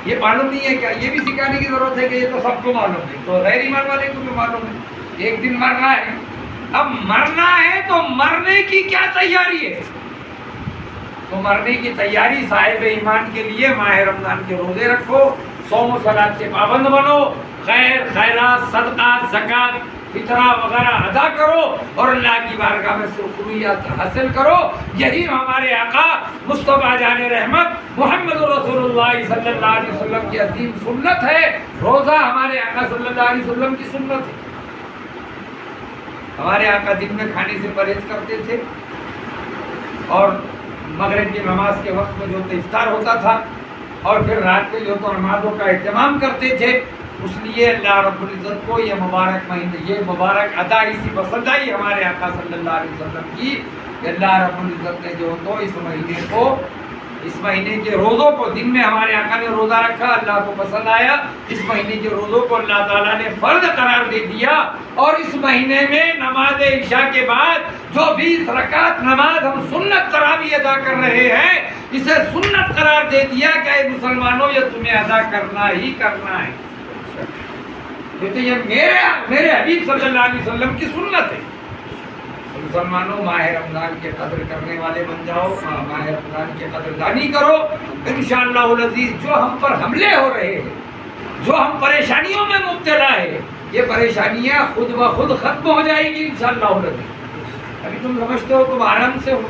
یہ معلوم نہیں ہے کیا؟ یہ بھی سکھانے کی ضرورت ہے کہ یہ تو سب کو معلوم ہے، تو غیر ایمان والے کو بھی معلوم ہے ایک دن مرنا ہے۔ اب مرنا ہے تو مرنے کی کیا تیاری ہے؟ تو مرنے کی تیاری صاحب ایمان کے لیے ماہ رمضان کے روزے رکھو، صوم و صلات کے پابند بنو، خیر خیرات صدقات زکات فطرہ وغیرہ ادا کرو اور اللہ کی بارگاہ میں سرخرویات حاصل کرو۔ یہی ہمارے آقا مصطفیٰ جان رحمت محمد رسول اللہ صلی اللہ علیہ وسلم کی عظیم سنت ہے۔ روزہ ہمارے آقا صلی اللہ علیہ وسلم کی سنت ہے۔ ہمارے آقا دن میں کھانے سے پرہیز کرتے تھے اور مغرب کی نماز کے وقت میں جو تو افطار ہوتا تھا اور پھر رات میں جو تو نمازوں کا اہتمام کرتے تھے۔ اس لیے اللہ رب العزت کو یہ مبارک مہینے، یہ مبارک ادا اسی پسند آئی ہمارے آقا صلی اللہ علیہ وسلم کی کہ اللہ رب العزت نے جو تو اس مہینے کو، اس مہینے کے روزوں کو، دن میں ہمارے آقا نے روزہ رکھا، اللہ کو پسند آیا۔ اس مہینے کے روزوں کو اللہ تعالیٰ نے فرض قرار دے دیا اور اس مہینے میں نماز عشاء کے بعد جو 20 رکعت نماز ہم سنت تراویح ادا کر رہے ہیں، اسے سنت قرار دے دیا کہ اے مسلمانوں یہ تمہیں ادا کرنا ہی کرنا ہے۔ تو یہ میرے حبیب صلی اللہ علیہ وسلم کی سنت ہے۔ مسلمانوں ماہ رمضان کے قدر کرنے والے بن جاؤ، ماہ رمضان کے قدردانی کرو۔ انشاءاللہ العزیز جو ہم پر حملے ہو رہے ہیں، جو ہم پریشانیوں میں مبتلا ہے، یہ پریشانیاں خود بخود ختم ہو جائیں گی انشاءاللہ العزیز۔ ابھی تم سمجھتے ہو تم آرام سے ہو،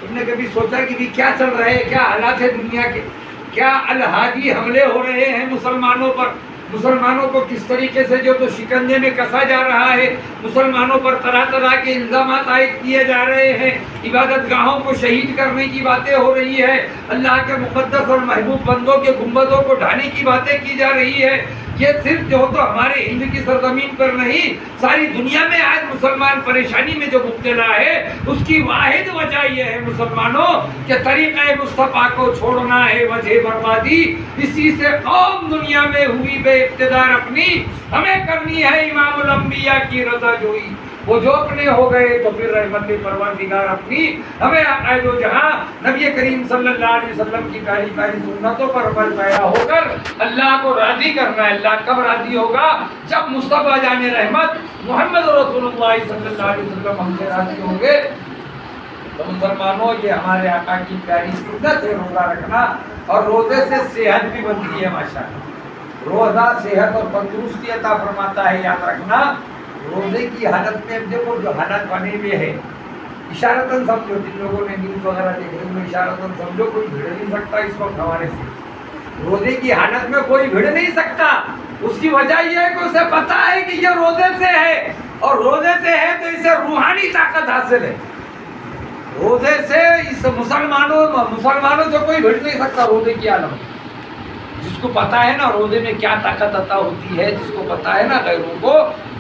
تم نے کبھی سوچا کہ کیا چل رہا ہے، کیا حالات ہے دنیا کے، کیا الحادی حملے ہو رہے ہیں مسلمانوں پر، مسلمانوں کو کس طریقے سے جو تو شکنجے میں کسا جا رہا ہے، مسلمانوں پر طرح طرح کے الزامات عائد کیے جا رہے ہیں، عبادت گاہوں کو شہید کرنے کی باتیں ہو رہی ہے، اللہ کے مقدس اور محبوب بندوں کے گنبدوں کو ڈھانے کی باتیں کی جا رہی ہے۔ یہ صرف جو تو ہمارے ہند کی سرزمین پر نہیں، ساری دنیا میں آج مسلمان پریشانی میں جو مبتلا ہے، اس کی واحد وجہ یہ ہے مسلمانوں کہ طریقہ مصطفیٰ کو چھوڑنا ہے وجہ بربادی۔ اسی سے قوم دنیا میں ہوئی بے اقتدار اپنی، ہمیں کرنی ہے امام الانبیاء کی رضا جوئی۔ وہ جو اپنے ہو گئے تو پھر رحمت پروردگار اپنی، ہمیں عقائد و جہاں نبی کریم صلی اللہ علیہ وسلم کی پیاری پیاری سنتوں پر عمل پیرا ہو کر اللہ کو راضی کرنا ہے۔ اللہ کب راضی ہوگا؟ جب مصطفیٰ جان رحمت محمد رسول اللہ صلی اللہ علیہ وسلم ہم سے راضی ہوں گے۔ تو مسلمانوں یہ ہمارے آقا کی پیاری سنت ہے روزہ رکھنا، اور روزے سے صحت بھی بنتی ہے ماشاءاللہ۔ روزہ صحت اور تندرستی عطا فرماتا ہے، یاد رکھنا۔ روزے کی حالت میں دیکھو جو حالت بنے ہوئے ہے، اشارتاً سمجھو، جن لوگوں نے نیوز وغیرہ دیکھ رہے ہیں اشارتاً سمجھو کوئی بھیڑ نہیں سکتا اس وقت ہمارے سے۔ روزے کی حالت میں کوئی بھیڑ نہیں سکتا، اس کی وجہ یہ ہے کہ اسے پتا ہے کہ یہ روزے سے ہے، اور روزے سے ہے تو اسے روحانی طاقت حاصل ہے۔ روزے سے اس مسلمانوں سے کوئی بھیڑ نہیں سکتا روزے کی حالت میں۔ جس کو پتا ہے نا روزے میں کیا طاقت عطا ہوتی ہے، جس کو پتا ہے نا غیروں کو،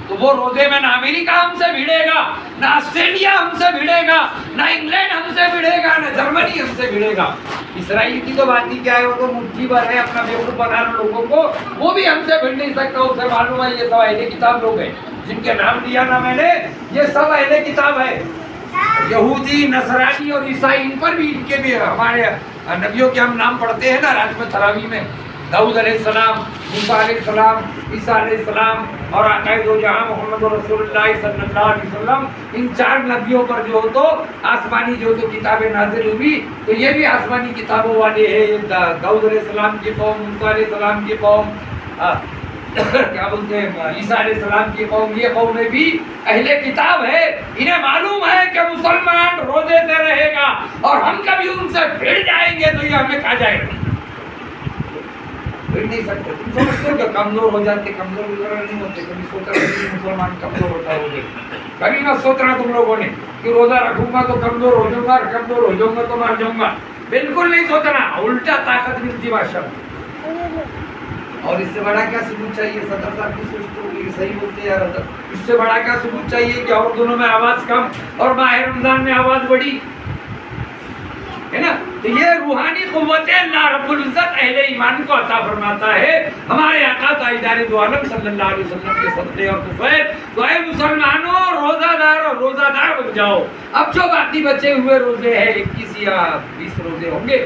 تو وہ روزے میں نہ امریکہ ہم سے بھیڑے گا، نہ آسٹریلیا ہم سے بھیڑے گا، نہ انگلینڈ ہم سے بھیڑے گا، نہ جرمنی ہم سے بھیڑے گا۔ اسرائیل کی تو بات ہی کیا ہے، وہ تو مٹھی بھر ہے اپنا بیوقوف بنا رہے لوگوں کو، وہ بھی ہم سے بھیڑ نہیں سکتا۔ اسے معلوم ہے یہ سب اہل کتاب لوگ ہیں، جن کے نام دیا نا میں نے، یہ سب اہل کتاب ہے۔ یہودی، نصرانی اور عیسائی، ان پر بھی، ان کے بھی ہمارے نبیوں کے ہم نام پڑھتے ہیں نا رات میں تراویح میں، داؤد علیہ السلام، موسیٰ علیہ السلام، عیسیٰ علیہ السلام اور عقائد و جہاں محمد رسول اللہ صلی اللہ علیہ وسلم۔ ان 4 نبیوں پر جو تو آسمانی جو تو کتابیں نازل ہوئی، تو یہ بھی آسمانی کتابوں والے ہیں۔ داؤد علیہ السلام کی قوم، موسیٰ علیہ السلام کی قوم، کیا بولتے ہیں، عیسیٰ علیہ السلام کی قوم، یہ قومیں بھی اہل کتاب ہے۔ انہیں معلوم ہے کہ مسلمان روزے سے رہے گا اور ہم کبھی ان سے بھیڑ جائیں گے تو یہ ہمیں کھا جائے گا، بھیڑ نہیں سکتے۔ تم سمجھتے ہو کہ کمزور ہو جاتے، کمزور وغیرہ نہیں ہوتے۔ کبھی سوچا کہ مسلمان کمزور ہوتا ہے، کبھی مت سوچنا تم لوگوں نے کہ روزہ رکھوں گا تو کمزور ہو جاؤں گا، کمزور ہو جاؤں گا تو مر جاؤں گا، بالکل نہیں سوچنا، الٹا طاقت ملتی ماشاءاللہ۔ اور اس سے بڑا کیا ثبوت چاہیے؟ صدر صاحب کی سوچتے ہو کہ صحیح بولتے ہیں یار، اس سے بڑا کیا ثبوت چاہیے کہ اور دونوں میں آواز کم اور ماہ رمضان میں آواز بڑی ہے نا؟ تو یہ روحانی قوت اللہ رب العزت اہل ایمان کو عطا فرماتا ہے، ہمارے آقا تاجدار دو عالم صلی اللہ علیہ وسلم کے صدقے اور طفیل۔ تو اے مسلمانوں روزہ دار بن جاؤ۔ اب جو باقی بچے ہوئے روزے ہیں 21 یا 20 روزے ہوں گے،